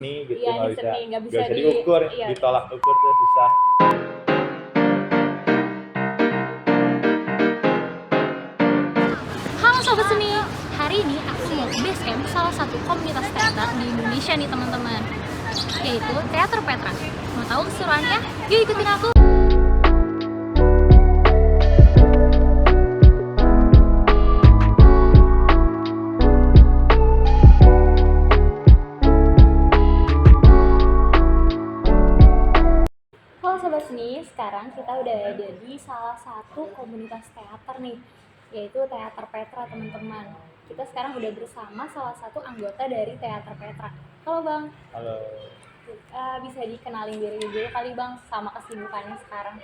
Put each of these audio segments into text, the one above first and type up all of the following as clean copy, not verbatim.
Nih gitu Iya, nggak ini bisa seni, nggak bisa diukur, iya. ditolak ukur tuh susah. Halo Sobat Seni, hari ini aku mau ke base camp salah satu komunitas teater di Indonesia nih teman-teman, yaitu Teater Petra. Mau tahu keseruannya? Yuk ikutin aku! Halo Sobat Seni, sekarang kita udah ada di salah satu komunitas teater nih, yaitu Teater Petra teman-teman. Kita sekarang udah bersama salah satu anggota dari Teater Petra. Halo Bang. Halo. Bisa dikenalin diri dulu kali Bang, sama kesibukannya sekarang.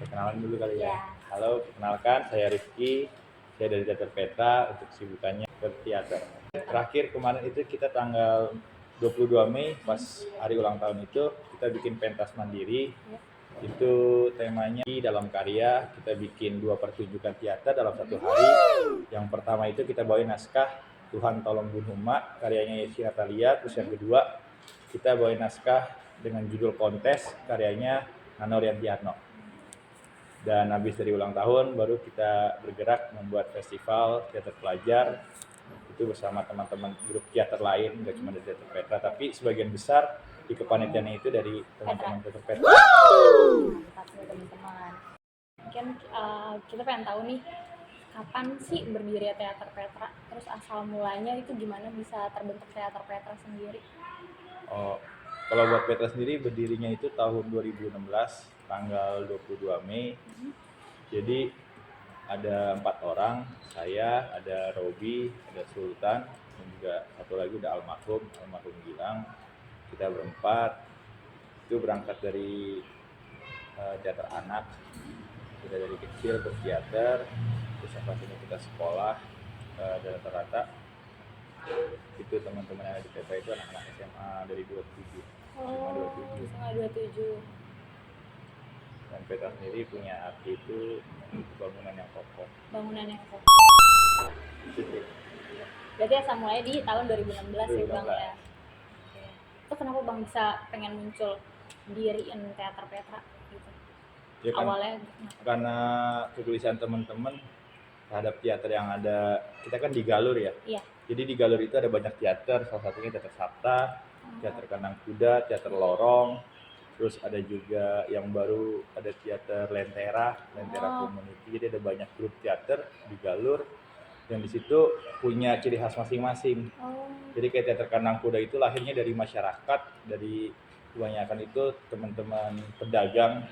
Perkenalan dulu kali ya. Ya. Halo, perkenalkan saya Rifki. Saya dari Teater Petra, untuk kesibukannya berteater. Terakhir kemarin itu kita tanggal 22 Mei pas hari ulang tahun itu kita bikin pentas mandiri. Itu temanya dalam karya, kita bikin 2 pertunjukan teater dalam satu hari. Yang pertama itu kita bawain naskah Tuhan Tolong Bunuh Mak, karyanya Yesi Natalia. Terus yang kedua kita bawain naskah dengan judul Kontes, karyanya Nano Riantiarno. Dan habis dari ulang tahun baru kita bergerak membuat festival teater pelajar itu bersama teman-teman grup teater lain, nggak cuma dari Teater Petra, tapi sebagian besar di kepanitiaannya itu dari teman-teman Teater Petra. Mantap ya teman-teman. Mungkin kita pengen tahu nih, kapan sih berdiri Teater Petra? Terus asal mulanya itu gimana bisa terbentuk Teater Petra sendiri? Oh, kalau buat Petra sendiri berdirinya itu tahun 2016, tanggal 22 Mei. Jadi ada 4 orang, saya, ada Robi, ada Sultan, dan juga satu lagi udah almarhum Gilang. Kita berempat, itu berangkat dari teater anak. Kita dari kecil berteater, terus akhirnya kita sekolah, dan rata-rata itu teman-teman yang ada di Petra itu anak-anak SMA dari 27. Oh, SMA 27. Dan Petra sendiri punya arti itu bangunan yang kokoh. Bangunan yang kokoh. Itu sih. Berarti asal mulai di tahun 2016 ya Bang ya. Oke. Itu kenapa Bang bisa pengen muncul diriin Teater Petra gitu? Ya kan, Awalnya karena kegelisahan teman-teman terhadap teater yang ada, kita kan di Galur ya. Iya. Jadi di Galur itu ada banyak teater, salah satunya Teater Sabta, Teater Kandang Kuda, Teater Lorong, terus ada juga yang baru ada Teater Lentera Community. Jadi ada banyak grup teater di Galur yang di situ punya ciri khas masing-masing. Jadi kayak Teater Kandang Kuda itu lahirnya dari masyarakat, dari kebanyakan itu teman-teman pedagang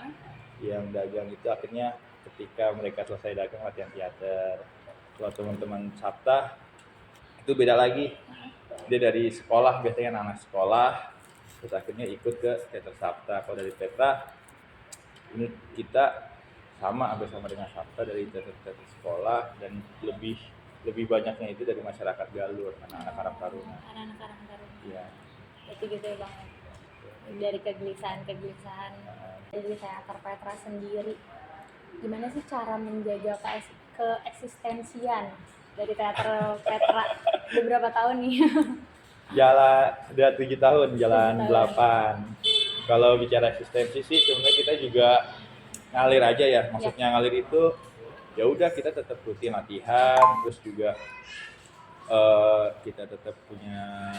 yang dagang itu akhirnya ketika mereka selesai dagang latihan teater. Kalau teman-teman Sabta itu beda lagi, dia dari sekolah, biasanya anak sekolah terus akhirnya ikut ke teater Sabta. Kalau dari Petra ini kita hampir sama dengan Sabta, dari teater sekolah, dan lebih banyaknya itu dari masyarakat Galur, anak-anak Karang Taruna. Anak-anak Karang Taruna. Iya. Berarti gitu ya Bang. Dari kegelisahan dari Teater Petra sendiri, gimana sih cara menjaga keeksistensian dari Teater Petra beberapa tahun nih? Jalan udah 7 tahun, jalan 8. Kalau bicara eksistensi sih sebenarnya kita juga ngalir aja ya. Maksudnya ngalir itu ya udah kita tetap rutin latihan, terus juga kita tetap punya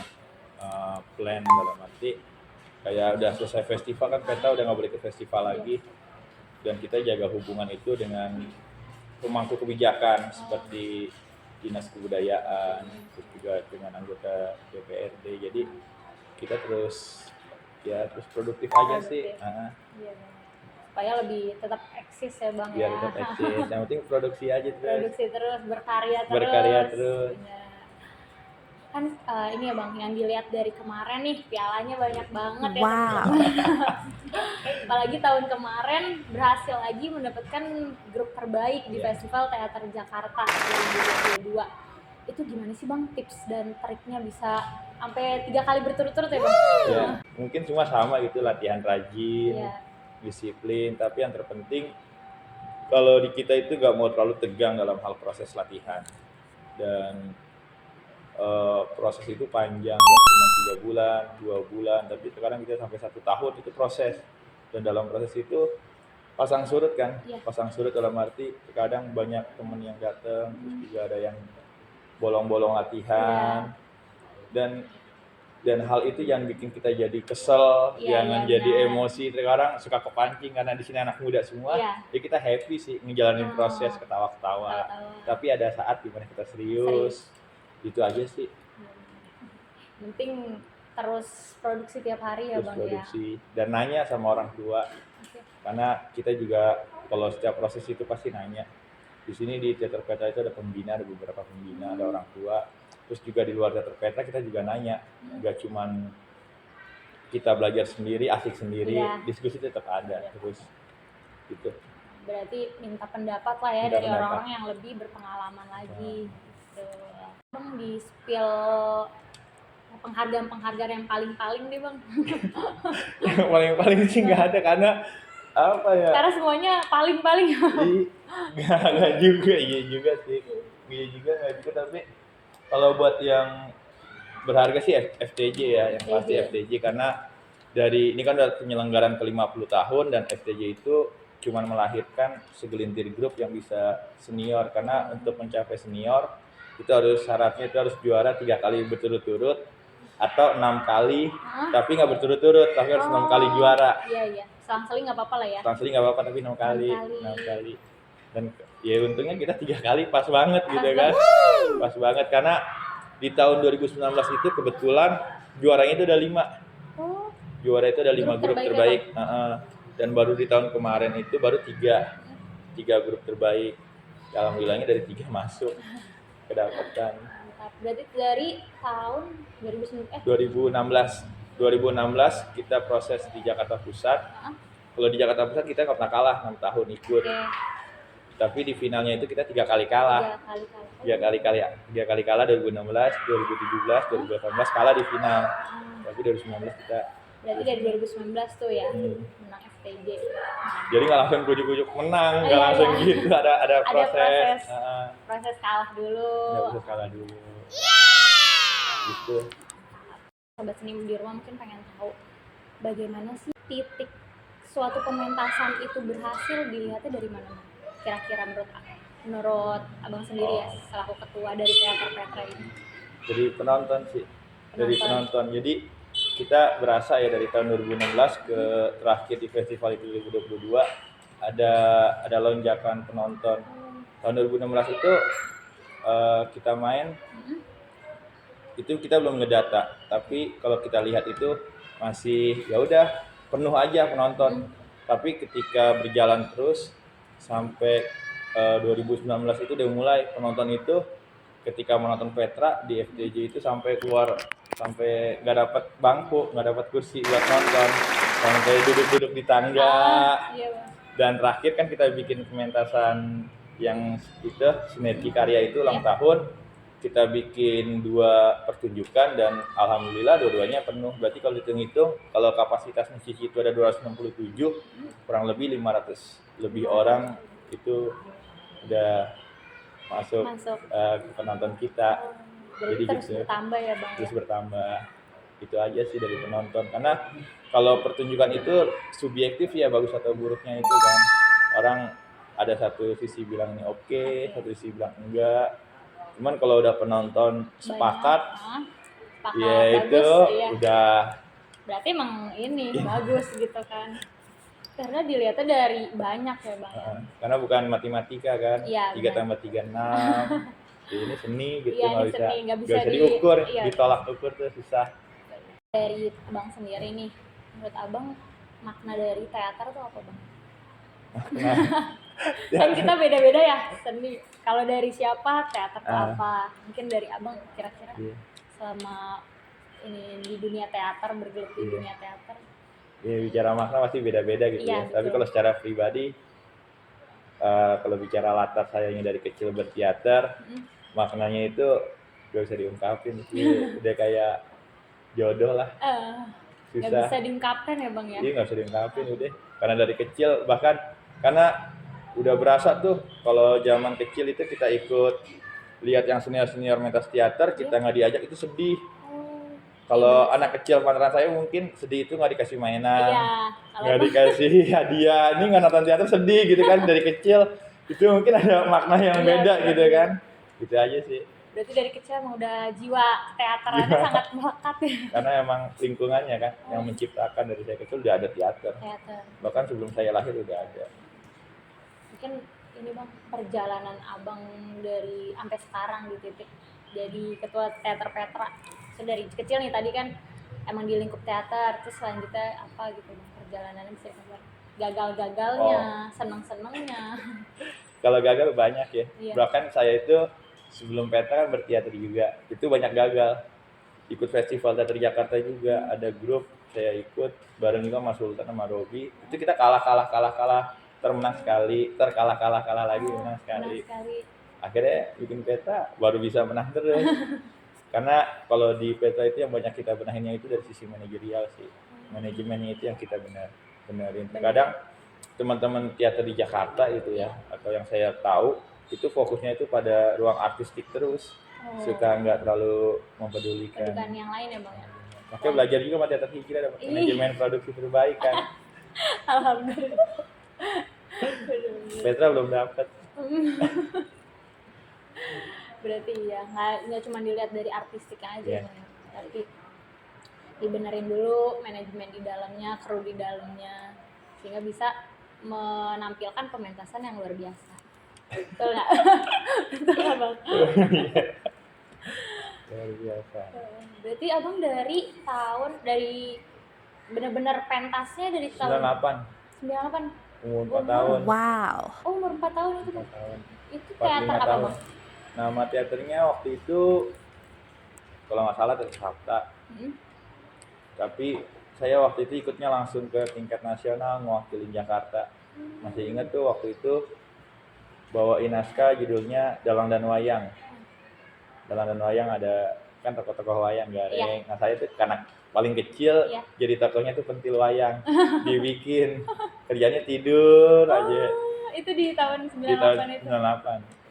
plan dalam arti kayak udah selesai festival kan Petra udah nggak boleh ke festival lagi, dan kita jaga hubungan itu dengan pemangku kebijakan seperti dinas kebudayaan, terus juga dengan anggota DPRD. Jadi kita terus produktif aja sih. Iya, supaya lebih tetap eksis ya Bang. Biar tetap eksis, yang penting produksi aja terus. Produksi terus, berkarya terus. Kan ini ya Bang, yang dilihat dari kemarin nih, pialanya banyak banget ya. Wow. Apalagi tahun kemarin berhasil lagi mendapatkan grup terbaik di Festival Teater Jakarta 2022. Itu gimana sih Bang tips dan triknya bisa sampai 3 kali berturut-turut ya Bang? Ya, mungkin cuma sama gitu, latihan rajin, disiplin, tapi yang terpenting kalau di kita itu gak mau terlalu tegang dalam hal proses latihan. Dan proses itu panjang, nggak cuma 3 bulan, 2 bulan, tapi sekarang kita sampai 1 tahun itu proses. Dan dalam proses itu pasang surut kan, Iya. pasang surut dalam arti kadang banyak temen yang datang, terus juga ada yang bolong-bolong latihan, dan hal itu yang bikin kita jadi kesel, Iya, jangan iya, jadi benar. emosi. Sekarang suka kepancing karena di sini anak muda semua, Iya. ya kita happy sih ngejalanin proses, ketawa-ketawa. Ketawa-tawa. Tapi ada saat dimana kita serius, itu aja sih. Yang penting terus produksi tiap hari ya Terus Bang produksi dan nanya sama orang tua, Oke. karena kita juga kalau setiap proses itu pasti nanya. Di sini di Teater Petra itu ada pembina, ada beberapa pembina, ada orang tua. Terus juga di luar Teater Petra kita juga nanya, nggak cuman kita belajar sendiri, asik sendiri, Iya. diskusi tetap ada terus gitu. Berarti minta pendapat lah ya Minta dari pendapat. orang-orang yang lebih berpengalaman lagi gitu. Bang di spill penghargaan yang paling-paling deh Bang. Yang paling sih nggak ada, karena apa ya? Karena semuanya paling-paling. Nggak juga, iya juga sih, nggak juga. Tapi kalau buat yang berharga sih FTJ ya, yang pasti FTJ, karena dari ini kan udah penyelenggaraan ke-50 tahun dan FTJ itu cuman melahirkan segelintir grup yang bisa senior, karena untuk mencapai senior itu harus syaratnya itu harus juara 3 kali berturut-turut atau 6 kali, tapi nggak berturut-turut, tapi harus 6 kali juara. Iya. Selang-seling nggak apa-apa lah ya. Selang-seling nggak apa-apa, tapi 6 kali. Dan ya untungnya kita 3 kali pas banget gitu kan. Pas banget karena di tahun 2019 itu kebetulan juaranya itu ada 5. Juara itu ada 5 grup terbaik. Dan baru di tahun kemarin itu baru 3 grup terbaik. Alhamdulillahnya dari 3 masuk kedapatan. Berarti dari tahun 2016 kita proses di Jakarta Pusat. Kalau di Jakarta Pusat kita nggak pernah kalah 6 tahun ikut. Tapi di finalnya itu kita 3 kali kalah. 3 kali kalah 2016, 2017, 2018 kalah di final. Tapi 2019 kita. Berarti dari 2019 tuh ya menang FTJ. Jadi nggak langsung ujuk-ujuk menang, nggak langsung gitu. Ada proses. Proses kalah dulu. Proses kalah dulu. Gitu. Sobat seni di rumah mungkin pengen tahu bagaimana sih titik suatu pementasan itu berhasil, dilihatnya dari mana? Kira-kira menurut Abang sendiri ya, selaku ketua dari Teater Petra ini. Dari penonton sih. Dari penonton. Jadi kita berasa ya dari tahun 2016 ke terakhir di festival itu 2022 ada lonjakan penonton. Tahun 2016 itu kita main itu kita belum ngedata, tapi kalau kita lihat itu masih ya udah penuh aja penonton. Tapi ketika berjalan terus sampai 2019 itu udah mulai penonton itu ketika menonton Petra di FTJ itu sampai keluar, sampai nggak dapat bangku, nggak dapat kursi buat nonton, sampai duduk-duduk di tangga. Dan terakhir kan kita bikin pementasan yang itu Sinergi Karya itu ulang tahun, kita bikin 2 pertunjukan dan alhamdulillah dua-duanya penuh. Berarti kalau dihitung, kalau kapasitas musisi itu ada 267, kurang lebih 500 lebih orang itu udah masuk penonton kita. Jadi terus gitu, bertambah ya Bang. Terus bertambah. Itu aja sih dari penonton. Karena kalau pertunjukan itu subjektif ya, bagus atau buruknya itu kan. Orang ada satu sisi bilang ini oke, satu sisi bilang enggak. Cuman kalau udah penonton sepakat ya itu udah berarti emang ini bagus gitu kan, karena dilihatnya dari banyak ya Bang. Karena bukan matematika kan, 3 tambah 3 6. Ini seni gitu, nggak bisa diukur, ditolak ukur tuh susah. Dari Abang sendiri nih, menurut Abang makna dari teater tuh apa Bang? Kan kita beda-beda ya seni. Kalau dari siapa teater itu apa? Mungkin dari Abang kira-kira selama ini di dunia teater, bergelut di dunia teater. Ya bicara makna pasti beda-beda gitu ya. Tapi kalau secara pribadi, kalau bicara latar sayanya dari kecil berteater, maknanya itu gak bisa diungkapin sih. Udah kayak jodoh lah. Susah. Gak bisa diungkapkan ya Bang ya? Iya gak bisa diungkapin udah. Karena dari kecil, bahkan karena udah berasa tuh kalau zaman kecil itu kita ikut lihat yang senior mentas teater kita nggak diajak itu sedih. Oh, Kalau iya, anak kecil pantaran saya mungkin sedih itu nggak dikasih mainan, iya, kalau nggak dikasih hadiah, ini nggak nonton teater sedih gitu kan dari kecil, itu mungkin ada makna yang Iya, beda benar, gitu benar. kan, gitu aja sih. berarti dari kecil emang udah jiwa teaterannya Jiwa. sangat melekat ya. Karena emang lingkungannya kan yang menciptakan dari saya kecil udah ada teater, Teater. bahkan sebelum saya lahir udah ada. Mungkin ini bang, perjalanan abang dari sampai sekarang di titik jadi ketua teater Petra. So, dari kecil nih tadi kan emang di lingkup teater, terus selanjutnya apa gitu bang, perjalanannya bisa kabar gagal-gagalnya, seneng-senengnya. Kalau gagal banyak ya, Iya. bahkan saya itu sebelum Petra kan berteater juga, itu banyak gagal. Ikut festival teater Jakarta juga, ada grup saya ikut bareng juga Mas Sultan sama Robi, itu kita kalah, termenang sekali, terkalah lagi, menang sekali. Akhirnya bikin Petra baru bisa menang terus. Karena kalau di Petra itu yang banyak kita benahinnya itu dari sisi manajerial sih, manajemennya itu yang kita benerin. Kadang teman-teman teater di Jakarta itu ya, atau yang saya tahu itu fokusnya itu pada ruang artistik terus, suka nggak terlalu mempedulikan. Bukan yang lain ya bang ya. Makanya belajar juga sama teater hijrah, dapat manajemen produksi terbaik kan. Alhamdulillah. Petra belum dapat. Berarti ya nggak cuma dilihat dari artistiknya aja, Iya. tapi dibenerin dulu manajemen di dalamnya, kru di dalamnya, sehingga bisa menampilkan pementasan yang luar biasa. Betul nggak? Betul nggak bang? Luar biasa. Berarti abang dari benar-benar pentasnya dari tahun 98, 98. umur 4 tahun. Wow. Oh, umur 4 tahun itu 4 bang. tahun. Itu 4, teater 5 apa tahun. bang? Nama teaternya waktu itu kalau nggak salah Teater Sabta. Tapi saya waktu itu ikutnya langsung ke tingkat nasional mewakili Jakarta. Masih ingat tuh waktu itu bawain naskah judulnya Dalang dan Wayang. Dalang dan Wayang ada kan tokoh-tokoh wayang Gareng. Nah saya tuh karena paling kecil jadi tokohnya tuh pentil wayang. Dibikin kerjanya tidur aja. Itu di tahun 98 Di tahun itu. 98.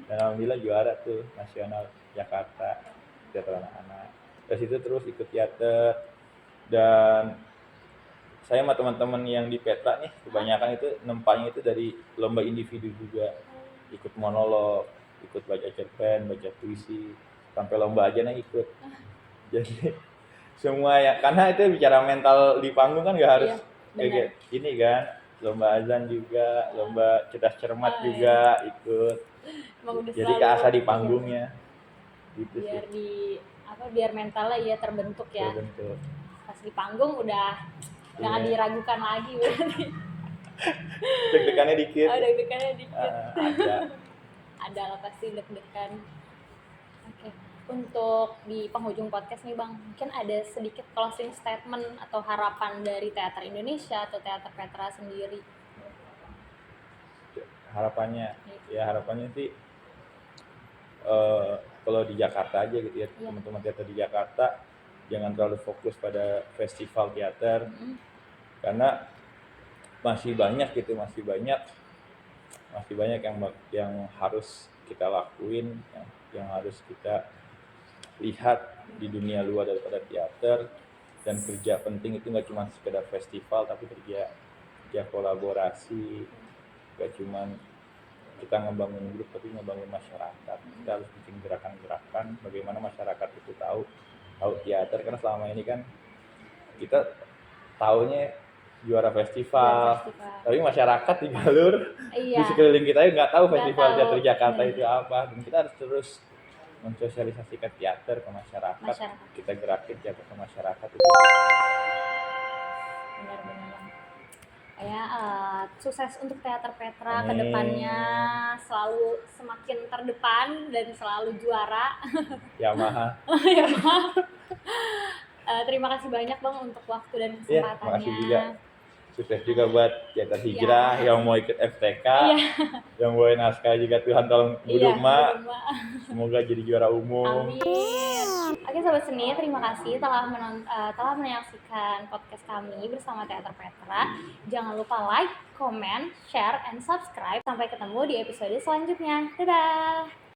Dan alhamdulillah juara tuh nasional Jakarta teater anak-anak. Dari situ terus ikut teater, dan saya sama teman-teman yang di Petra nih kebanyakan itu nempanya itu dari lomba individu juga, ikut monolog, ikut baca cerpen, baca puisi, sampai lomba aja nih ikut. Jadi semua ya, karena itu bicara mental di panggung kan nggak harus kayak ini kan, lomba azan juga, lomba cerdas cermat juga ikut. Jadi keasa di panggungnya gitu biar sih. biar mentalnya ya terbentuk ya. Terbentuk. Pas di panggung udah nggak diragukan lagi berarti. Deg-degannya dikit. Deg-degannya dikit. Ada lah pasti deg-degan. Oke. Untuk di penghujung podcast nih bang, mungkin ada sedikit closing statement atau harapan dari teater Indonesia atau teater Petra sendiri. Harapannya sih kalau di Jakarta aja gitu ya, teman-teman teater di Jakarta jangan terlalu fokus pada festival teater, karena masih banyak yang harus kita lakuin, yang harus kita lihat di dunia luar daripada teater. Dan kerja penting itu nggak cuma sekedar festival, tapi kerja kolaborasi, nggak cuma kita ngebangun grup tapi ngebangun masyarakat. Kita harus bikin gerakan-gerakan bagaimana masyarakat itu tahu teater, karena selama ini kan kita taunya juara festival, tapi masyarakat di galur di sekeliling kita nggak tahu festival teater Jakarta itu apa. Dan kita harus terus mensosialisasikan teater ke masyarakat. Kita gerakin teater ke masyarakat itu. Benar-benar sukses untuk teater Petra ke depannya, selalu semakin terdepan dan selalu juara. Yamaha. Terima kasih banyak bang untuk waktu dan kesempatannya. Terima kasih juga. Sukses juga buat teater hijrah yang mau ikut FTK, yang bawain naskah juga Tuhan tolong Buduma. Semoga jadi juara umum. Amin. Oke sobat seni, terima kasih telah menyaksikan podcast kami bersama Teater Petra. Jangan lupa like, comment, share, and subscribe. Sampai ketemu di episode selanjutnya. Dadah.